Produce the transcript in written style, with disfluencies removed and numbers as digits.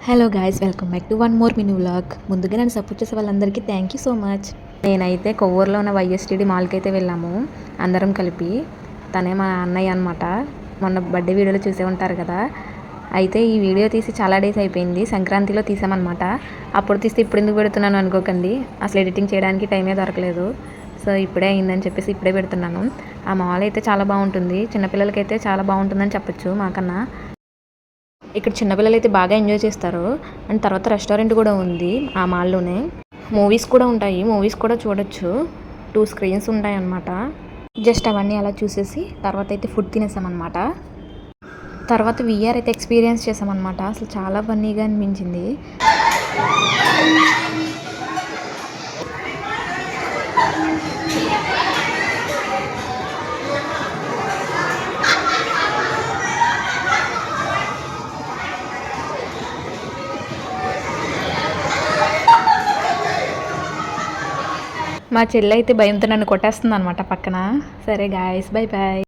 Hello guys, welcome back to one more mini vlog. ముందుగా నన్ను support చేసే వాళ్ళందరికీ థ్యాంక్ యూ సో మచ్. నేనైతే కొవ్వూరులో ఉన్న వైఎస్టీడీ మాల్కి అయితే వెళ్ళాము అందరం కలిపి. తనే మా అన్నయ్య అనమాట. మొన్న బర్త్డే వీడియోలో చూసే ఉంటారు కదా. అయితే ఈ వీడియో తీసి చాలా డేస్ అయిపోయింది. సంక్రాంతిలో తీసామన్నమాట. అప్పుడు తీస్తే ఇప్పుడు ఎందుకు పెడుతున్నాను అనుకోకండి, అసలు ఎడిటింగ్ చేయడానికి టైమే దొరకలేదు. సో ఇప్పుడే అయిందని చెప్పేసి ఇప్పుడే పెడుతున్నాను. ఆ మాల్ అయితే చాలా బాగుంటుంది, చిన్నపిల్లలకైతే చాలా బాగుంటుందని చెప్పొచ్చు మాకన్నా. ఇక్కడ చిన్నపిల్లలు అయితే బాగా ఎంజాయ్ చేస్తారు. అండ్ తర్వాత రెస్టారెంట్ కూడా ఉంది ఆ మాల్లోనే. మూవీస్ కూడా ఉంటాయి, మూవీస్ కూడా చూడొచ్చు. 2 స్క్రీన్స్ ఉంటాయి అన్నమాట. జస్ట్ అవన్నీ అలా చూసేసి తర్వాత అయితే ఫుడ్ తినేసామన్నమాట. తర్వాత విఆర్ అయితే ఎక్స్పీరియన్స్ చేసామన్నమాట. అసలు చాలా ఫన్నీగా అనిపించింది. మా చెల్లి అయితే భయంతో నన్ను కొట్టేస్తుంది అనమాట పక్కన. సరే గాయస్, బై బాయ్.